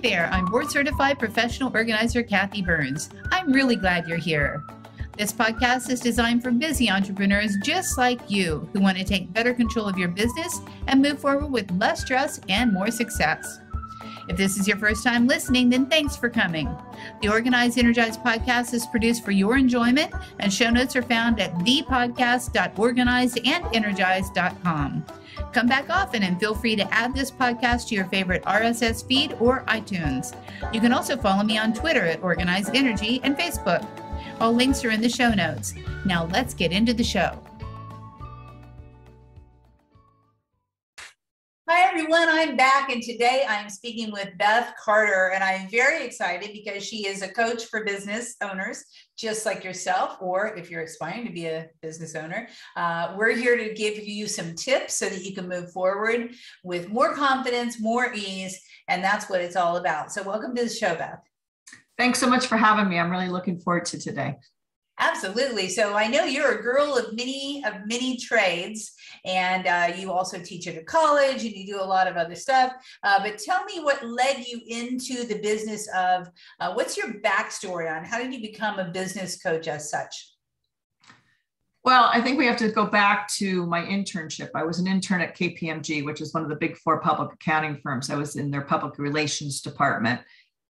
there, I'm board certified professional organizer Kathi Burns. I'm really glad you're here. This podcast is designed for busy entrepreneurs just like you who want to take better control of your business and move forward with less stress and more success. If this is your first time listening, then thanks for coming. The Organized and Energized podcast is produced for your enjoyment, and show notes are found at thepodcast.organizedandenergize.com. Come back often and feel free to add this podcast to your favorite RSS feed or iTunes. You can also follow me on Twitter at Organized Energy and Facebook. All links are in the show notes. Now let's get into the show. Hi, everyone. I'm back, and today I'm speaking with Beth Carter, and I'm very excited because she is a coach for business owners, just like yourself, or if you're aspiring to be a business owner. We're here to give you some tips so that you can move forward with more confidence, more ease, and that's what it's all about. So welcome to the show, Beth. Thanks so much for having me. I'm really looking forward to today. Absolutely. So I know you're a girl of many trades, and you also teach at a college and you do a lot of other stuff. But tell me what led you into the business of, what's your backstory on how did you become a business coach as such? Well, I think we have to go back to my internship. I was an intern at KPMG, which is one of the big four public accounting firms. I was in their public relations department.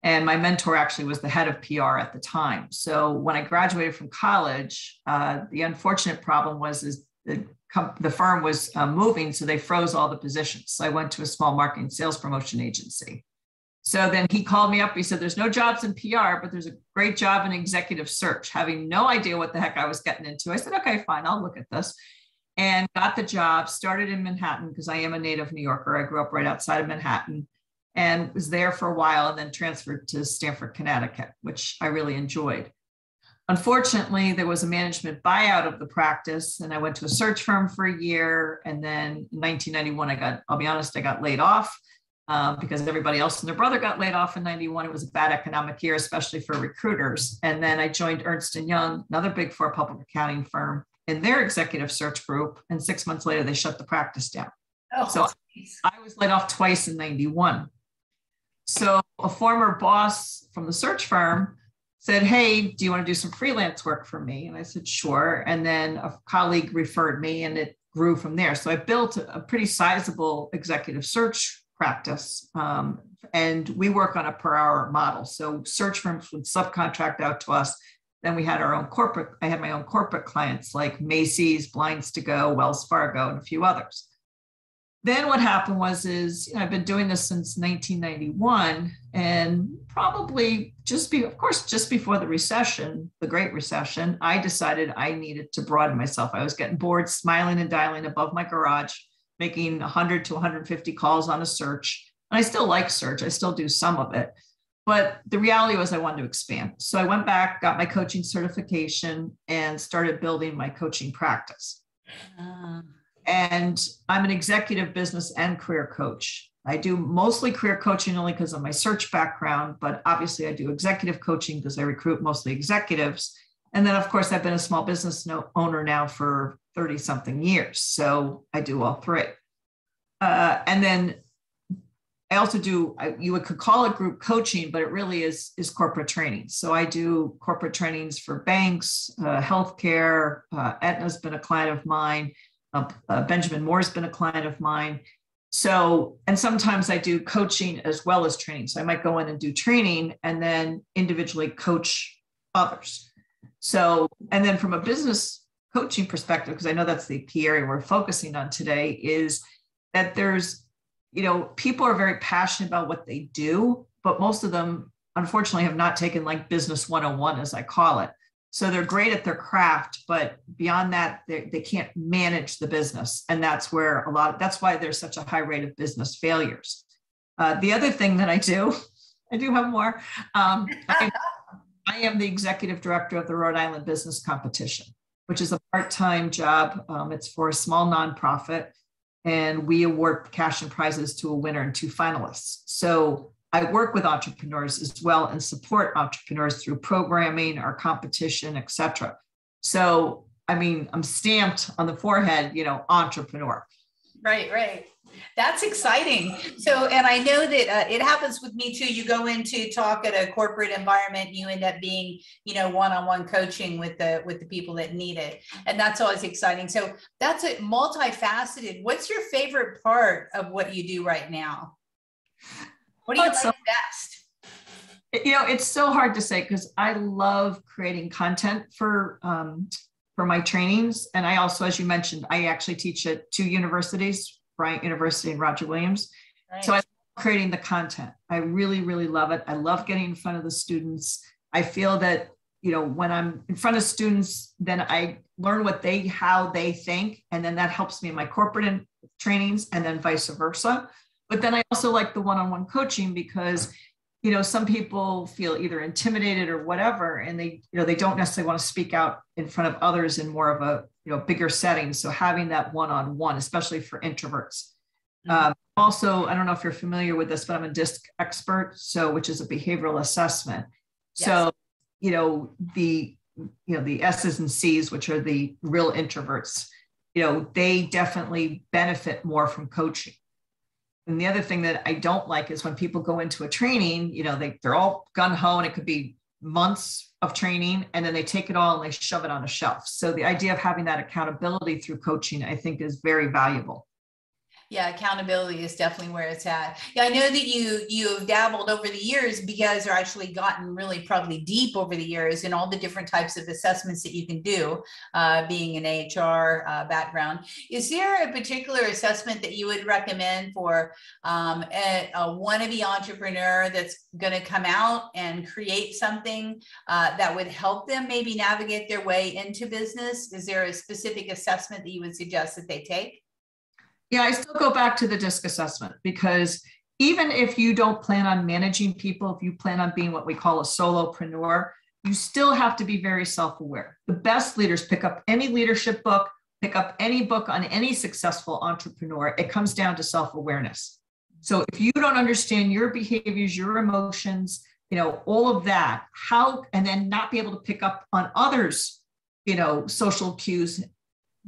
And my mentor actually was the head of PR at the time. So when I graduated from college, the unfortunate problem was the firm was moving, so they froze all the positions. So I went to a small marketing sales promotion agency. So then he called me up. He said, there's no jobs in PR, but there's a great job in executive search. Having no idea what the heck I was getting into, I said, okay, fine, I'll look at this. And got the job, started in Manhattan because I am a native New Yorker. I grew up right outside of Manhattan. And was there for a while and then transferred to Stamford, Connecticut, which I really enjoyed. Unfortunately, there was a management buyout of the practice, and I went to a search firm for a year. And then in 1991, I'll be honest, I got laid off because everybody else and their brother got laid off in 91. It was a bad economic year, especially for recruiters. And then I joined Ernst & Young, another big four public accounting firm, in their executive search group. And 6 months later, they shut the practice down. Oh, so I was laid off twice in 91. So a former boss from the search firm said, hey, do you want to do some freelance work for me? And I said, sure. And then a colleague referred me and it grew from there. So I built a pretty sizable executive search practice. And we work on a per hour model. So search firms would subcontract out to us. Then we had our own corporate, I had my own corporate clients like Macy's, Blinds to Go, Wells Fargo, and a few others. Then what happened was I've been doing this since 1991, and probably just before the recession, the Great Recession, I decided I needed to broaden myself. I was getting bored, smiling and dialing above my garage, making 100 to 150 calls on a search. And I still like search. I still do some of it. But the reality was I wanted to expand. So I went back, got my coaching certification, and started building my coaching practice. And I'm an executive business and career coach. I do mostly career coaching only because of my search background, but obviously I do executive coaching because I recruit mostly executives. And then, of course, I've been a small business owner now for 30 something years. So I do all three. And then I also do, you could call it group coaching, but it really is corporate training. So I do corporate trainings for banks, healthcare. Aetna's been a client of mine. Benjamin Moore's been a client of mine. So, and sometimes I do coaching as well as training. So I might go in and do training and then individually coach others. So, and then from a business coaching perspective, because I know that's the key area we're focusing on today, is that there's, people are very passionate about what they do, but most of them, unfortunately, have not taken like business 101, as I call it. So they're great at their craft, but beyond that, they can't manage the business. And that's where that's why there's such a high rate of business failures. The other thing that I do have more. I am the executive director of the Rhode Island Business Competition, which is a part-time job. It's for a small nonprofit, and we award cash and prizes to a winner and 2 finalists. So I work with entrepreneurs as well and support entrepreneurs through programming, our competition, et cetera. So, I mean, I'm stamped on the forehead, entrepreneur. Right, right. That's exciting. So, and I know that it happens with me too. You go into talk at a corporate environment, you end up being, one-on-one coaching with the people that need it, and that's always exciting. So that's a multifaceted. What's your favorite part of what you do right now? What do you like best? It's so hard to say because I love creating content for my trainings. And I also, as you mentioned, I actually teach at two universities, Bryant University and Roger Williams. Right. So I love creating the content. I really, really love it. I love getting in front of the students. I feel that, when I'm in front of students, then I learn how they think. And then that helps me in my corporate trainings and then vice versa. But then I also like the one-on-one coaching because some people feel either intimidated or whatever, and they don't necessarily want to speak out in front of others in more of a, bigger setting. So having that one-on-one, especially for introverts. Mm-hmm. Also, I don't know if you're familiar with this, but I'm a DISC expert, which is a behavioral assessment. Yes. So, the S's and C's, which are the real introverts, they definitely benefit more from coaching. And the other thing that I don't like is when people go into a training, they're all gung-ho and it could be months of training and then they take it all and they shove it on a shelf. So the idea of having that accountability through coaching, I think, is very valuable. Yeah, accountability is definitely where it's at. Yeah, I know that you've dabbled over the years because you're actually gotten really probably deep over the years in all the different types of assessments that you can do, being an HR background. Is there a particular assessment that you would recommend for a wannabe entrepreneur that's going to come out and create something that would help them maybe navigate their way into business? Is there a specific assessment that you would suggest that they take? Yeah, I still go back to the DISC assessment because even if you don't plan on managing people, if you plan on being what we call a solopreneur, you still have to be very self-aware. The best leaders pick up any leadership book, pick up any book on any successful entrepreneur. It comes down to self-awareness. So if you don't understand your behaviors, your emotions, all of that, and then not be able to pick up on others, social cues,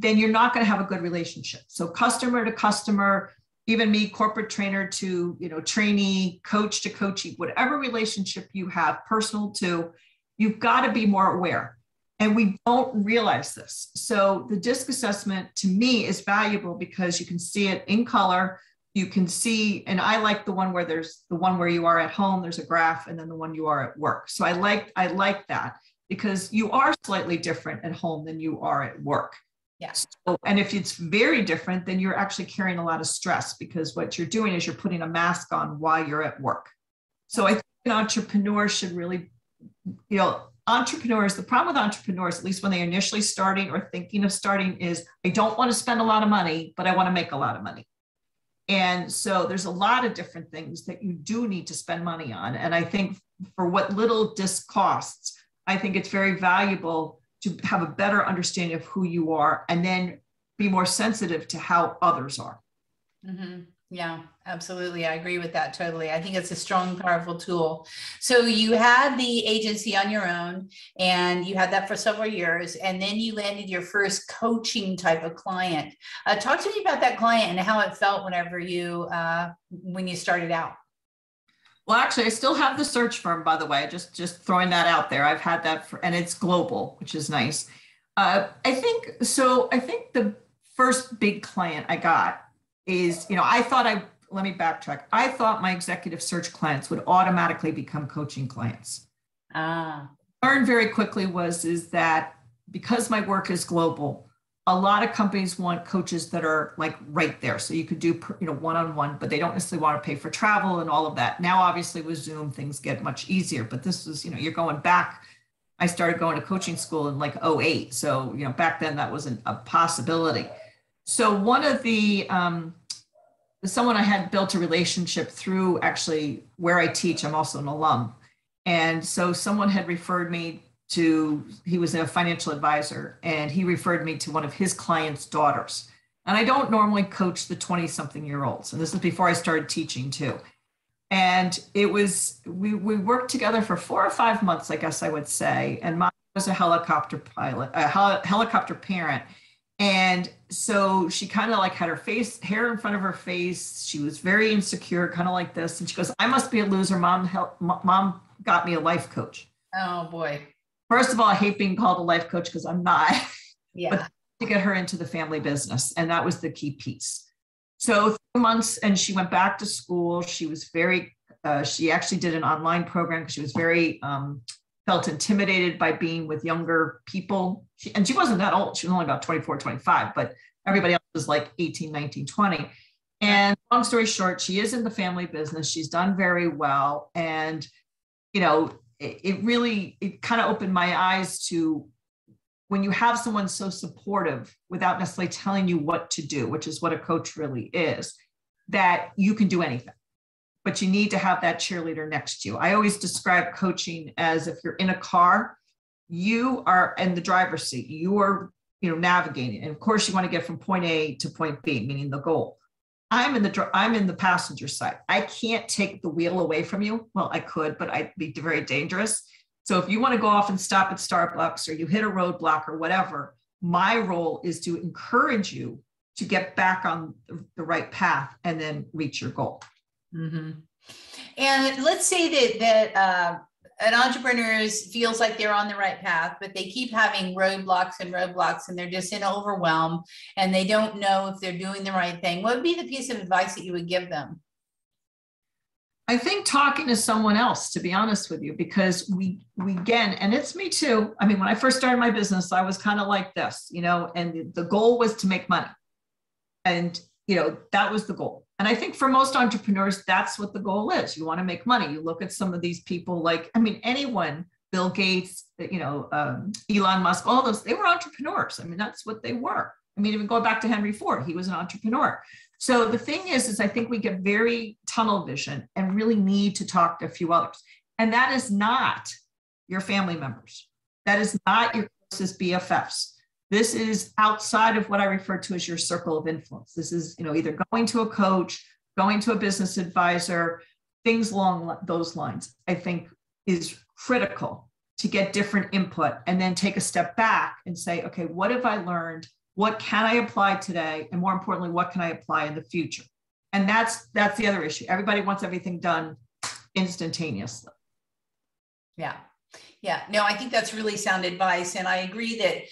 then you're not going to have a good relationship. So customer to customer, even me, corporate trainer to, trainee, coach to coachee, whatever relationship you have, personal to, you've got to be more aware. And we don't realize this. So the DISC assessment to me is valuable because you can see it in color. You can see, and I like the one where there's the one where you are at home, there's a graph, and then the one you are at work. So I like that because you are slightly different at home than you are at work. Yeah. So, and if it's very different, then you're actually carrying a lot of stress because what you're doing is you're putting a mask on while you're at work. So I think an entrepreneur should really, entrepreneurs, the problem with entrepreneurs, at least when they're initially starting or thinking of starting, is I don't want to spend a lot of money, but I want to make a lot of money. And so there's a lot of different things that you do need to spend money on. And I think for what little DISC costs, I think it's very valuable to have a better understanding of who you are and then be more sensitive to how others are. Mm-hmm. Yeah, absolutely. I agree with that totally. I think it's a strong, powerful tool. So you had the agency on your own and you had that for several years, and then you landed your first coaching type of client. Talk to me about that client and how it felt whenever when you started out. Well, actually, I still have the search firm, by the way, just throwing that out there. I've had that and it's global, which is nice. I think the first big client I got is, let me backtrack. I thought my executive search clients would automatically become coaching clients. Learned very quickly is that because my work is global, a lot of companies want coaches that are like right there. So you could do, one-on-one, but they don't necessarily want to pay for travel and all of that. Now, obviously with Zoom, things get much easier, but this was, you're going back. I started going to coaching school in like 2008. So, back then that wasn't a possibility. So one of someone I had built a relationship through actually where I teach, I'm also an alum. And so someone had referred me he was a financial advisor, and he referred me to one of his clients' daughters. And I don't normally coach the 20-something-year-olds. And this is before I started teaching too. And it was, we worked together for 4 or 5 months, I guess I would say. And mom was a helicopter pilot, a helicopter parent. And so she kind of like had hair in front of her face. She was very insecure, kind of like this. And she goes, I must be a loser. Mom got me a life coach. Oh boy. First of all, I hate being called a life coach because I'm not. Yeah. But to get her into the family business. And that was the key piece. So 3 months, and she went back to school. She was she actually did an online program because she was very, felt intimidated by being with younger people. And she wasn't that old. She was only about 24, 25, but everybody else was like 18, 19, 20. And long story short, she is in the family business. She's done very well. And, it kind of opened my eyes to when you have someone so supportive without necessarily telling you what to do, which is what a coach really is, that you can do anything. But you need to have that cheerleader next to you. I always describe coaching as if you're in a car, you are in the driver's seat, you are, navigating. And of course you want to get from point A to point B, meaning the goal. I'm in the passenger side. I can't take the wheel away from you. Well, I could, but I'd be very dangerous. So if you want to go off and stop at Starbucks or you hit a roadblock or whatever, my role is to encourage you to get back on the right path and then reach your goal. Mm-hmm. And let's say that an entrepreneur feels like they're on the right path, but they keep having roadblocks and they're just in overwhelm and they don't know if they're doing the right thing. What would be the piece of advice that you would give them? I think talking to someone else, to be honest with you, because we again, and it's me too. I mean, when I first started my business, I was kind of like this, and the goal was to make money. And, that was the goal. And I think for most entrepreneurs, that's what the goal is. You want to make money. You look at some of these people anyone, Bill Gates, Elon Musk, all those, they were entrepreneurs. I mean, that's what they were. I mean, even going back to Henry Ford, he was an entrepreneur. So the thing is I think we get very tunnel vision and really need to talk to a few others. And that is not your family members. That is not your closest BFFs. This is outside of what I refer to as your circle of influence. This is, either going to a coach, going to a business advisor, things along those lines, I think is critical to get different input and then take a step back and say, okay, what have I learned? What can I apply today? And more importantly, what can I apply in the future? And that's the other issue. Everybody wants everything done instantaneously. Yeah. Yeah, no, I think that's really sound advice. And I agree that,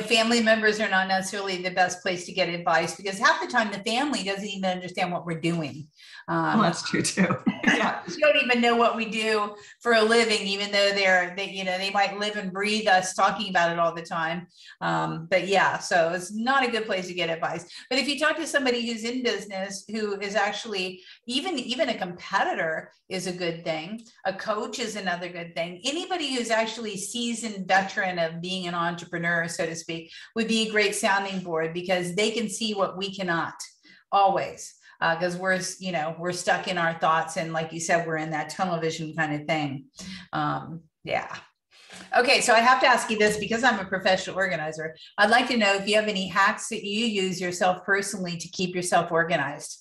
family members are not necessarily the best place to get advice because half the time the family doesn't even understand what we're doing. Well, that's true too. Yeah. You don't even know what we do for a living, even though they might live and breathe us talking about it all the time. But yeah, so it's not a good place to get advice. But if you talk to somebody who's in business, who is actually even a competitor is a good thing. A coach is another good thing. Anybody who's actually seasoned veteran of being an entrepreneur, so to speak, would be a great sounding board because they can see what we cannot always. Because we're stuck in our thoughts. And like you said, we're in that tunnel vision kind of thing. Yeah. Okay. So I have to ask you this because I'm a professional organizer. I'd like to know if you have any hacks that you use yourself personally to keep yourself organized,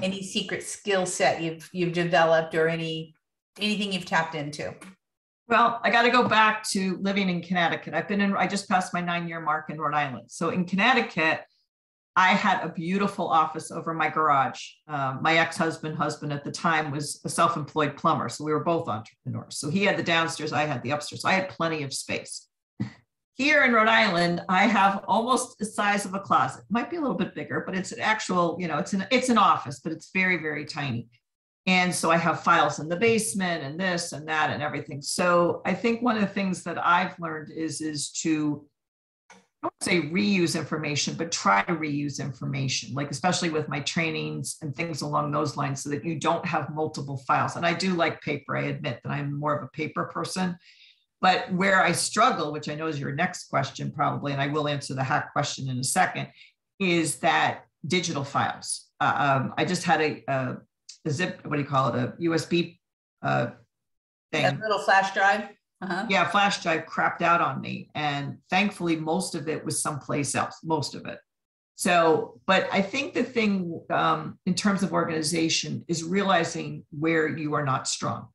any secret skill set you've developed or anything you've tapped into. Well, I got to go back to living in Connecticut. I just passed my 9-year mark in Rhode Island. So in Connecticut, I had a beautiful office over my garage. My husband at the time was a self-employed plumber. So we were both entrepreneurs. So he had the downstairs, I had the upstairs. I had plenty of space. Here in Rhode Island, I have almost the size of a closet. Might be a little bit bigger, but it's an actual, it's an office, but it's very, very tiny. And so I have files in the basement and this and that and everything. So I think one of the things that I've learned is to, I don't say reuse information, but try to reuse information, like especially with my trainings and things along those lines so that you don't have multiple files. And I do like paper. I admit that I'm more of a paper person, but where I struggle, which I know is your next question probably, and I will answer the hack question in a second, is that digital files. I just had a zip, what do you call it? A USB thing. A little flash drive. Uh-huh. Yeah, flash drive crapped out on me. And thankfully, most of it was someplace else, most of it. So, but I think the thing in terms of organization is realizing where you are not strong.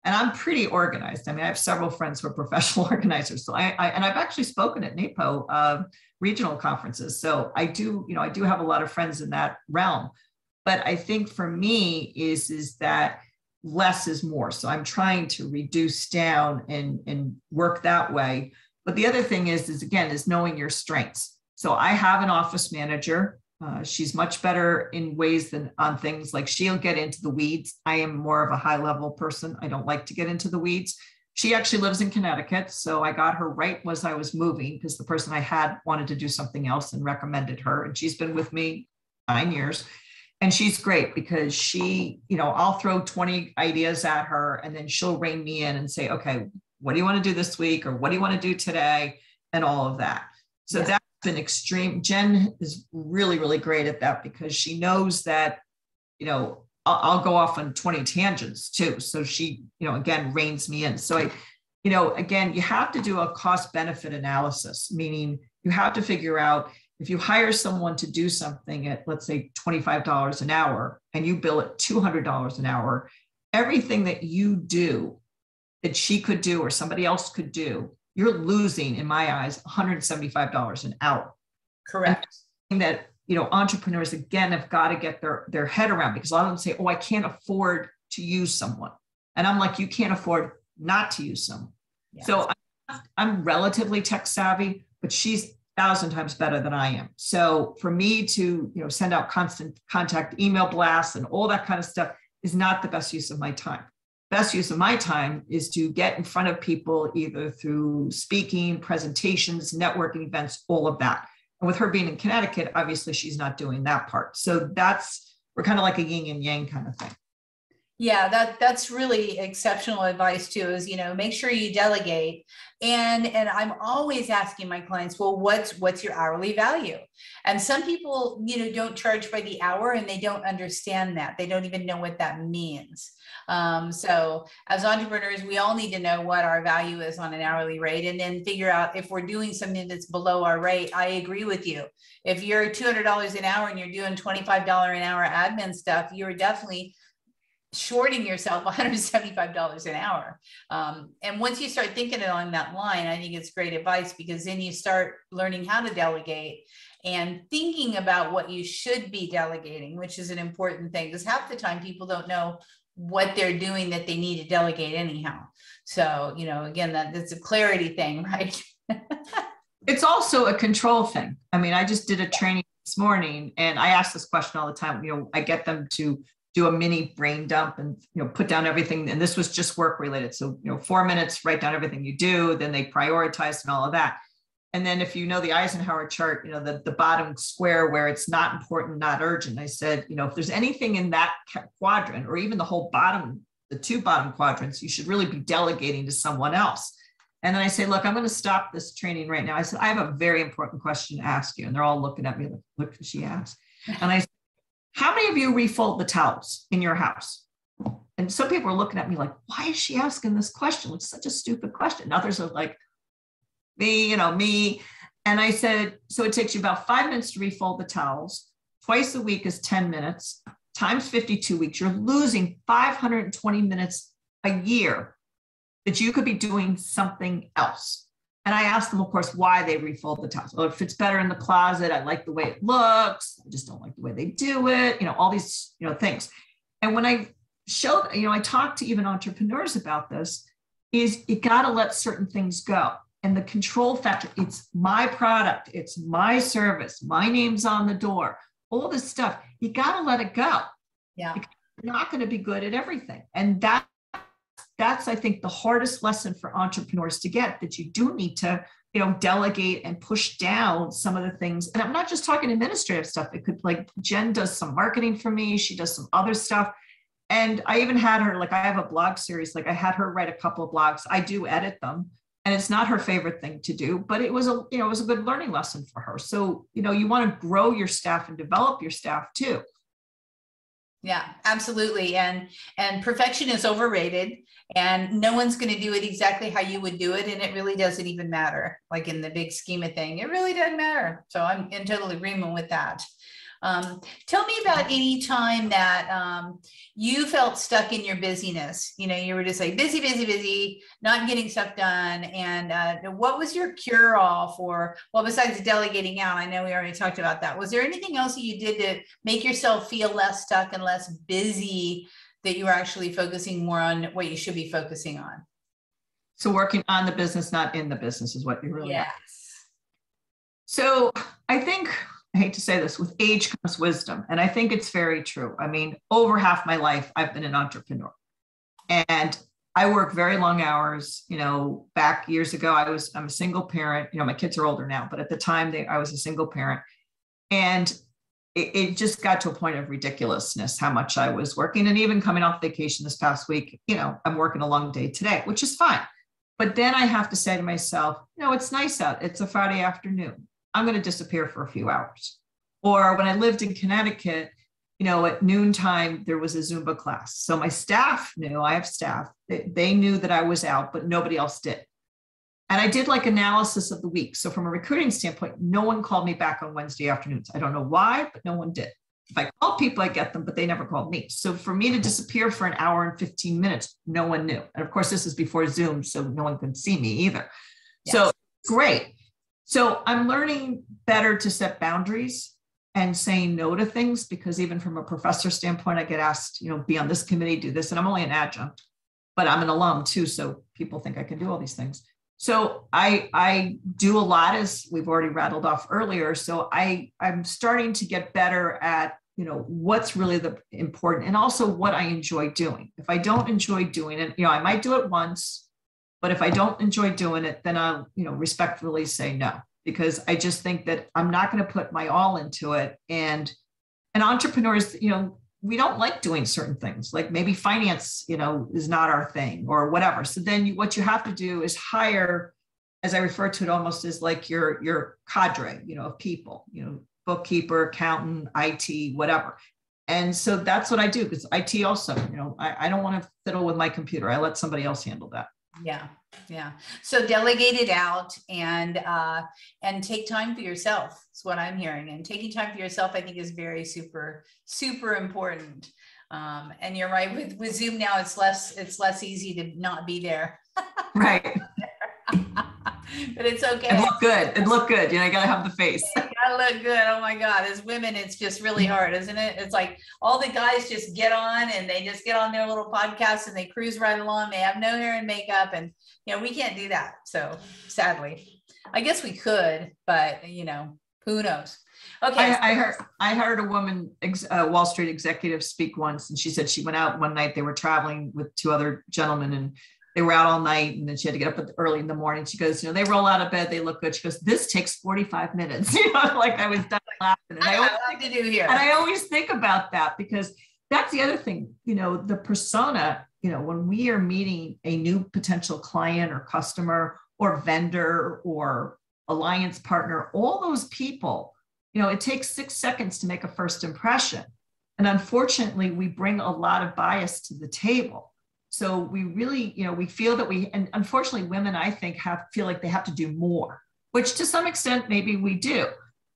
And I'm pretty organized. I mean, I have several friends who are professional organizers. So and I've actually spoken at NAPO. regional conferences. So I do have a lot of friends in that realm. But I think for me is that less is more. So I'm trying to reduce down and work that way. But the other thing is knowing your strengths. So I have an office manager. She's much better in ways than on things like she'll get into the weeds. I am more of a high level person. I don't like to get into the weeds. She actually lives in Connecticut. So I got her right as I was moving because the person I had wanted to do something else and recommended her. And she's been with me 9 years. And she's great because she, I'll throw 20 ideas at her and then she'll rein me in and say, okay, what do you want to do this week? Or what do you want to do today? And all of that. So that's been extreme. Jen is really, really great at that because she knows that, I'll go off on 20 tangents too. So she, again, reins me in. So again, you have to do a cost benefit analysis, meaning you have to figure out if you hire someone to do something at, let's say, $25 an hour and you bill it $200 an hour, everything that you do that she could do or somebody else could do, you're losing, in my eyes, $175 an hour. Correct. And that, entrepreneurs, again, have got to get their head around because a lot of them say, oh, I can't afford to use someone. And I'm like, you can't afford not to use someone. Yes. So I'm relatively tech savvy, but she's 1,000 times better than I am. So for me to, send out constant contact email blasts and all that kind of stuff is not the best use of my time. Best use of my time is to get in front of people either through speaking, presentations, networking events, all of that. And with her being in Connecticut, obviously she's not doing that part. So we're kind of like a yin and yang kind of thing. Yeah, that's really exceptional advice too, is, make sure you delegate. And I'm always asking my clients, well, what's your hourly value? And some people, don't charge by the hour and they don't understand that. They don't even know what that means. So as entrepreneurs, we all need to know what our value is on an hourly rate and then figure out if we're doing something that's below our rate. I agree with you. If you're $200 an hour and you're doing $25 an hour admin stuff, you're definitely shorting yourself $175 an hour. And once you start thinking along that line, I think it's great advice because then you start learning how to delegate and thinking about what you should be delegating, which is an important thing because half the time people don't know what they're doing that they need to delegate anyhow. So, again, that's a clarity thing, right? It's also a control thing. I mean, I just did a training this morning and I ask this question all the time. I get them to do a mini brain dump and, put down everything. And this was just work related. So, 4 minutes, write down everything you do, then they prioritize and all of that. And then if you know the Eisenhower chart, the bottom square where it's not important, not urgent, I said, if there's anything in that quadrant or even the whole bottom, the two bottom quadrants, you should really be delegating to someone else. And then I say, look, I'm going to stop this training right now. I said, I have a very important question to ask you. And they're all looking at me like, what can she ask? And I said, how many of you refold the towels in your house? And some people are looking at me like, why is she asking this question? It's such a stupid question. And others are like, me. And I said, so it takes you about 5 minutes to refold the towels. Twice a week is 10 minutes times 52 weeks. You're losing 520 minutes a year that you could be doing something else. And I asked them, of course, why they refold the towels. Well, it fits better in the closet. I like the way it looks. I just don't like the way they do it. All these, things. And when I showed, I talked to even entrepreneurs about this, is you got to let certain things go. And the control factor, it's my product, it's my service, my name's on the door, all this stuff, you got to let it go. Yeah. Because you're not going to be good at everything. And that's, I think, the hardest lesson for entrepreneurs to get, that you do need to, delegate and push down some of the things. And I'm not just talking administrative stuff. It could, like, Jen does some marketing for me. She does some other stuff. And I even had her, like, I have a blog series, like I had her write a couple of blogs. I do edit them. And it's not her favorite thing to do, but it was a good learning lesson for her. So, you want to grow your staff and develop your staff too. Yeah, absolutely. And perfection is overrated and no one's going to do it exactly how you would do it. And it really doesn't even matter. Like in the big scheme of thing, it really doesn't matter. So I'm in total agreement with that. Tell me about any time that you felt stuck in your busyness. You know, you were just like busy, busy, busy, not getting stuff done. And what was your cure all for, well, besides delegating out? I know we already talked about that. Was there anything else that you did to make yourself feel less stuck and less busy, that you were actually focusing more on what you should be focusing on? So working on the business, not in the business, is what you really are. Yes. So I think, I hate to say this, with age comes wisdom. And I think it's very true. I mean, over half my life, I've been an entrepreneur. And I work very long hours. You know, back years ago, I'm a single parent. You know, my kids are older now, but at the time I was a single parent. And it just got to a point of ridiculousness, how much I was working. And even coming off vacation this past week, you know, I'm working a long day today, which is fine. But then I have to say to myself, you know, it's nice out. It's a Friday afternoon. I'm going to disappear for a few hours. Or when I lived in Connecticut, you know, at noontime, there was a Zumba class. So my staff knew, I have staff, they knew that I was out, but nobody else did. And I did like analysis of the week. So from a recruiting standpoint, no one called me back on Wednesday afternoons. I don't know why, but no one did. If I called people, I get them, but they never called me. So for me to disappear for an hour and 15 minutes, no one knew. And of course, this is before Zoom, so no one could see me either. Yes. So great. So I'm learning better to set boundaries and saying no to things, because even from a professor standpoint, I get asked, you know, be on this committee, do this. And I'm only an adjunct, but I'm an alum too. So people think I can do all these things. So I do a lot, as we've already rattled off earlier. So I'm starting to get better at, you know, what's really the important, and also what I enjoy doing. If I don't enjoy doing it, you know, I might do it once, but if I don't enjoy doing it, then I'll, you know, respectfully say no, because I just think that I'm not going to put my all into it. And entrepreneurs, you know, we don't like doing certain things, like maybe finance, you know, is not our thing or whatever. So then what you have to do is hire, as I refer to it almost as like your cadre, you know, of people, you know, bookkeeper, accountant, IT, whatever. And so that's what I do, because IT also, you know, I don't want to fiddle with my computer. I let somebody else handle that. Yeah. Yeah. So delegate it out and take time for yourself. That's what I'm hearing. And taking time for yourself, I think, is very super, super important. And you're right, with Zoom now, it's less easy to not be there. Right. But it's okay. It looked good. You know, you got to have the face. You gotta look good. Oh my God. As women, it's just really hard, isn't it? It's like all the guys just get on and they just get on their little podcasts and they cruise right along. They have no hair and makeup, and, you know, we can't do that. So sadly, I guess we could, but, you know, who knows? Okay. I heard a woman, Wall Street executive, speak once, and she said she went out one night. They were traveling with two other gentlemen, and they were out all night, and then she had to get up early in the morning. She goes, you know, they roll out of bed, they look good. She goes, this takes 45 minutes. You know, like I was done laughing. And I always think about that, because that's the other thing, you know, the persona, you know, when we are meeting a new potential client or customer or vendor or alliance partner, all those people, you know, it takes 6 seconds to make a first impression. And unfortunately, we bring a lot of bias to the table. So we really, you know, we feel that and unfortunately women, I think, feel like they have to do more, which to some extent, maybe we do,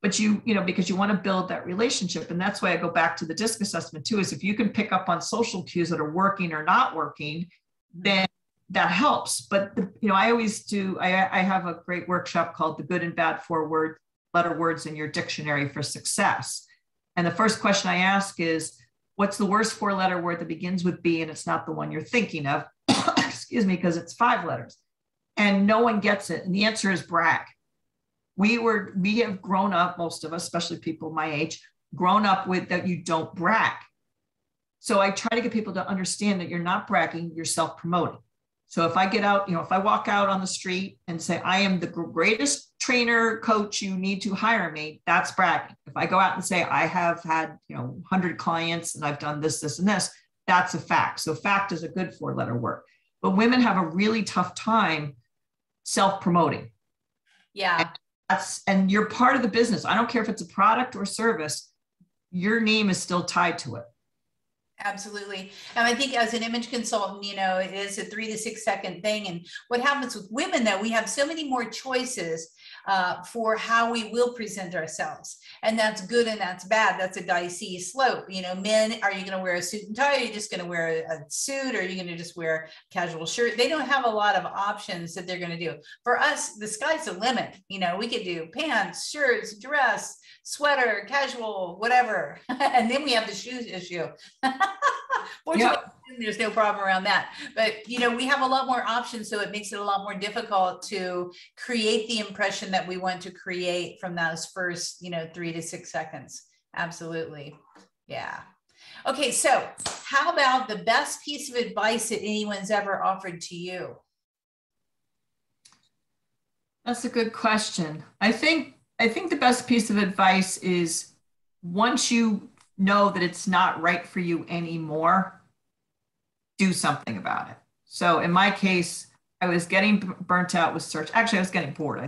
but you know, because you want to build that relationship. And that's why I go back to the DISC assessment too, is if you can pick up on social cues that are working or not working, then that helps. But, you know, I always do, I have a great workshop called the good and bad 4-letter words in your dictionary for success. And the first question I ask is, what's the worst 4-letter word that begins with B and it's not the one you're thinking of? Excuse me, because it's 5 letters. And no one gets it. And the answer is brag. We have grown up, most of us, especially people my age, grown up with that you don't brag. So I try to get people to understand that you're not bragging, you're self-promoting. So if I get out, you know, if I walk out on the street and say, I am the greatest trainer, coach, you need to hire me, that's bragging. If I go out and say, I have had, you know, 100 clients and I've done this, this, and this, that's a fact. So fact is a good 4-letter word. But women have a really tough time self-promoting. Yeah. And you're part of the business. I don't care if it's a product or service, your name is still tied to it. Absolutely. And I think as an image consultant, it is a 3 to 6 second thing. And what happens with women, though, we have so many more choices for how we will present ourselves. And that's good and that's bad. That's a dicey slope. Men, are you going to wear a suit and tie? Are you just going to wear a suit? Or are you going to just wear a casual shirt? They don't have a lot of options that they're going to do. For us, the sky's the limit. We could do pants, shirts, dress, sweater, casual, whatever. And then we have the shoes issue. Fortunately, there's no problem around that. But, we have a lot more options. So it makes it a lot more difficult to create the impression that we want to create from those first, 3 to 6 seconds. Absolutely. Yeah. Okay. So how about the best piece of advice that anyone's ever offered to you? That's a good question. I think the best piece of advice is once you know that it's not right for you anymore, do something about it. So in my case, I was getting burnt out with search. Actually, I was getting bored.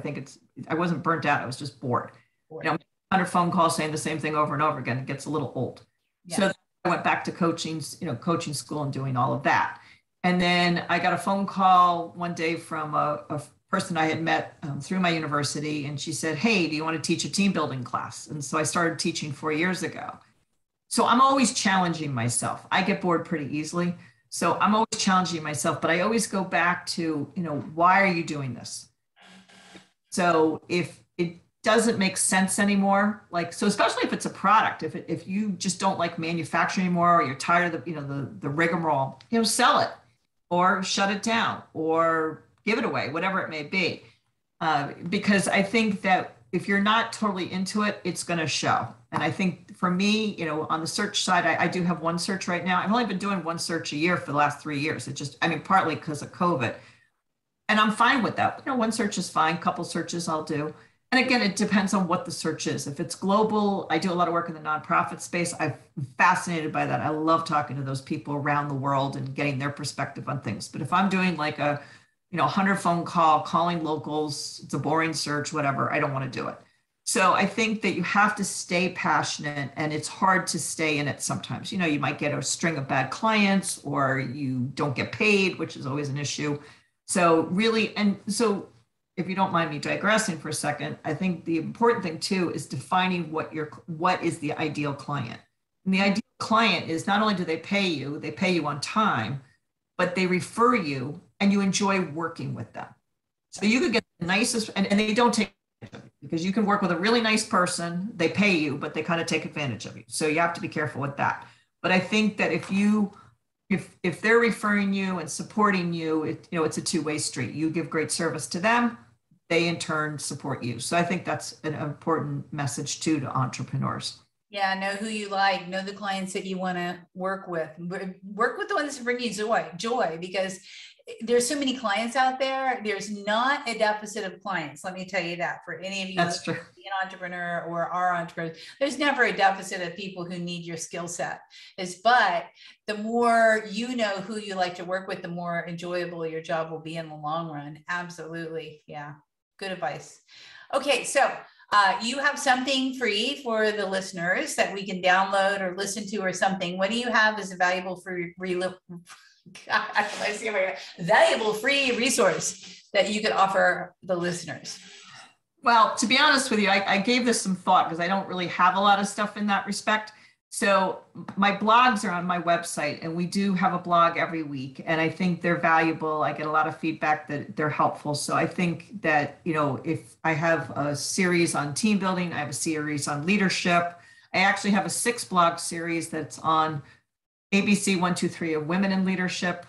I wasn't burnt out. I was just bored. 100 phone calls saying the same thing over and over again. It gets a little old. Yeah. So I went back to coaching school and doing all of that. And then I got a phone call one day from a person I had met through my university. And she said, "Hey, do you want to teach a team building class?" And so I started teaching 4 years ago. So I'm always challenging myself. I get bored pretty easily. So I'm always challenging myself, but I always go back to, why are you doing this? So if it doesn't make sense anymore, so especially if it's a product, if you just don't like manufacturing anymore, or you're tired of the rigmarole, sell it or shut it down or give it away, whatever it may be. Because I think that if you're not totally into it, it's going to show. And I think for me, on the search side, I do have one search right now. I've only been doing one search a year for the last 3 years. Partly because of COVID. And I'm fine with that. One search is fine. Couple searches I'll do. And again, it depends on what the search is. If it's global, I do a lot of work in the nonprofit space. I'm fascinated by that. I love talking to those people around the world and getting their perspective on things. But if I'm doing like a 100 phone call, calling locals, it's a boring search, whatever, I don't want to do it. So I think that you have to stay passionate, and it's hard to stay in it sometimes. You might get a string of bad clients, or you don't get paid, which is always an issue. So really, and so if you don't mind me digressing for a second, I think the important thing too is defining what is the ideal client. And the ideal client is not only do they pay you on time, but they refer you and you enjoy working with them. So you could get the nicest, and they don't take advantage of you, because you can work with a really nice person, they pay you, but they kind of take advantage of you. So you have to be careful with that. But I think that if they're referring you and supporting you, it's a two-way street. You give great service to them, they in turn support you. So I think that's an important message too to entrepreneurs. Yeah, know who you like, know the clients that you want to work with the ones that bring you joy, because there's so many clients out there. There's not a deficit of clients. Let me tell you that for any of you, that's true. An entrepreneur or are entrepreneurs, there's never a deficit of people who need your skill set. But the more you know who you like to work with, the more enjoyable your job will be in the long run. Absolutely. Yeah. Good advice. Okay. So you have something free for the listeners that we can download or listen to or something. What do you have as a valuable free resource that you could offer the listeners? Well, to be honest with you, I gave this some thought because I don't really have a lot of stuff in that respect. So my blogs are on my website, and we do have a blog every week, and I think they're valuable. I get a lot of feedback that they're helpful. So I think that, if I have a series on team building, I have a series on leadership. I actually have a 6-blog series that's on ABC 123 of women in leadership,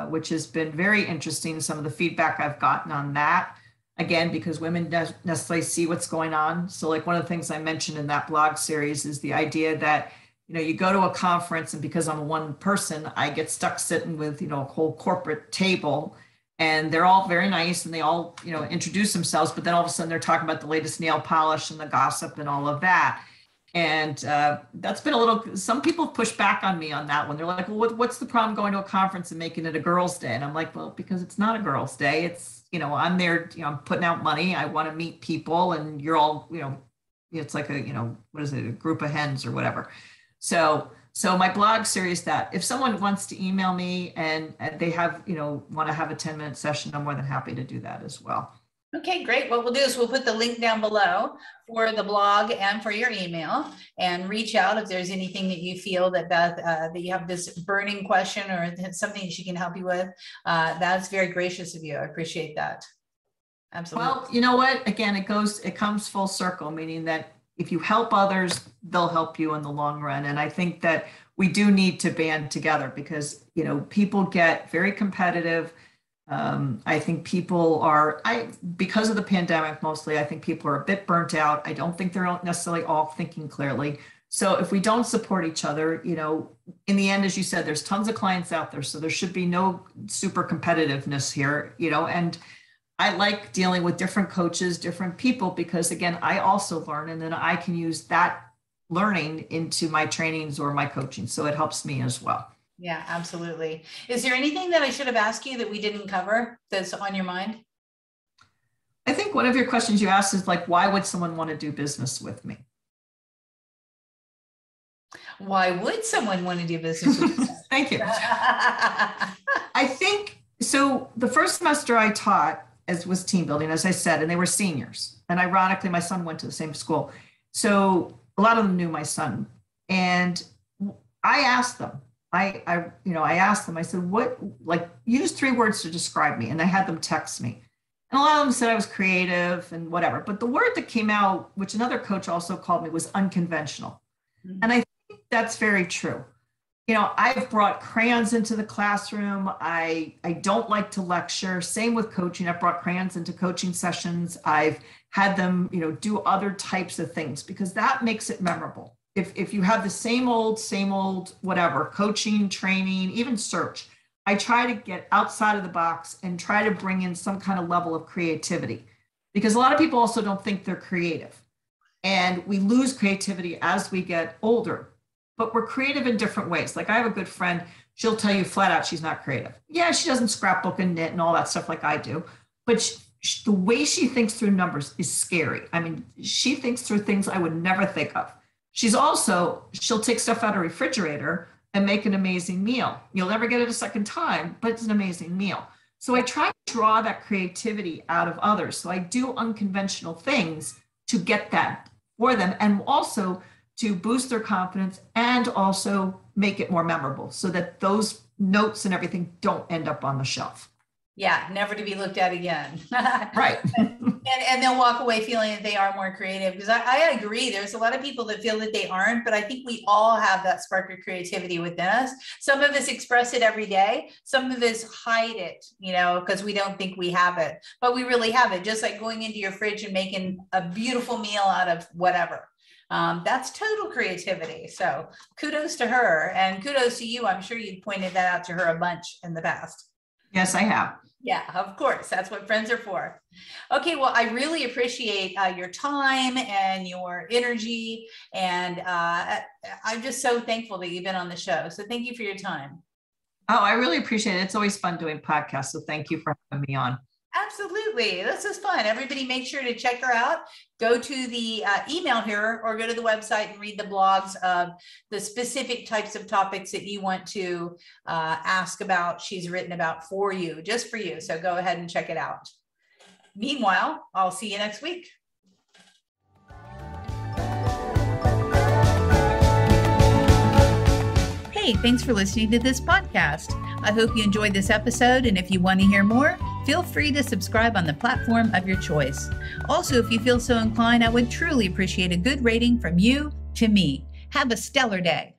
which has been very interesting. Some of the feedback I've gotten on that, again, because women don't necessarily see what's going on. So like one of the things I mentioned in that blog series is the idea that, you go to a conference, and because I'm one person, I get stuck sitting with, a whole corporate table, and they're all very nice, and they all, introduce themselves, but then all of a sudden they're talking about the latest nail polish and the gossip and all of that. And that's been some people push back on me on that one. They're like, well, what's the problem going to a conference and making it a girls' day? And I'm like, well, because it's not a girls' day. It's, I'm there, I'm putting out money. I want to meet people, and you're all, it's like a, what is it? A group of hens or whatever. So So my blog series, that if someone wants to email me and they have, want to have a 10-minute session, I'm more than happy to do that as well. Okay, great. What we'll do is we'll put the link down below for the blog and for your email, and reach out if there's anything that you feel that Beth, that you have this burning question or something that she can help you with. That's very gracious of you. I appreciate that. Absolutely. Well, you know what? Again, it comes full circle, meaning that if you help others, they'll help you in the long run. And I think that we do need to band together because, people get very competitive. I think people are, because of the pandemic, mostly, I think people are a bit burnt out. I don't think they're necessarily all thinking clearly. So if we don't support each other, in the end, as you said, there's tons of clients out there. So there should be no super competitiveness here, and I like dealing with different coaches, different people, because again, I also learn, and then I can use that learning into my trainings or my coaching. So it helps me as well. Yeah, absolutely. Is there anything that I should have asked you that we didn't cover that's on your mind? I think one of your questions you asked is like, why would someone want to do business with me? Why would someone want to do business with you? Thank you. I think, so the first semester I taught was team building, as I said, and they were seniors. And ironically, my son went to the same school. So a lot of them knew my son. And I asked them, I asked them, I said, use 3 words to describe me. And I had them text me. And a lot of them said I was creative and whatever. But the word that came out, which another coach also called me, was unconventional. Mm-hmm. And I think that's very true. I've brought crayons into the classroom. I don't like to lecture. Same with coaching. I've brought crayons into coaching sessions. I've had them, do other types of things because that makes it memorable. If you have the same old, whatever, coaching, training, even search, I try to get outside of the box and try to bring in some kind of level of creativity because a lot of people also don't think they're creative. And we lose creativity as we get older, but we're creative in different ways. Like I have a good friend, she'll tell you flat out she's not creative. Yeah, she doesn't scrapbook and knit and all that stuff like I do, but the way she thinks through numbers is scary. I mean, she thinks through things I would never think of. She'll take stuff out of the refrigerator and make an amazing meal. You'll never get it a second time, but it's an amazing meal. So I try to draw that creativity out of others. So I do unconventional things to get that for them and also to boost their confidence and also make it more memorable so that those notes and everything don't end up on the shelf. Yeah, never to be looked at again. Right. and they'll walk away feeling that they are more creative because I agree. There's a lot of people that feel that they aren't, but I think we all have that spark of creativity within us. Some of us express it every day. Some of us hide it, because we don't think we have it, but we really have it. Just like going into your fridge and making a beautiful meal out of whatever. That's total creativity. So kudos to her and kudos to you. I'm sure you've pointed that out to her a bunch in the past. Yes, I have. Yeah, of course. That's what friends are for. Okay, well, I really appreciate your time and your energy. And I'm just so thankful that you've been on the show. So thank you for your time. Oh, I really appreciate it. It's always fun doing podcasts. So thank you for having me on. Absolutely. This is fun. Everybody make sure to check her out. Go to the email here or go to the website and read the blogs of the specific types of topics that you want to ask about. She's written about for you, just for you. So go ahead and check it out. Meanwhile, I'll see you next week. Hey, thanks for listening to this podcast. I hope you enjoyed this episode, and if you want to hear more, feel free to subscribe on the platform of your choice. Also, if you feel so inclined, I would truly appreciate a good rating from you to me. Have a stellar day.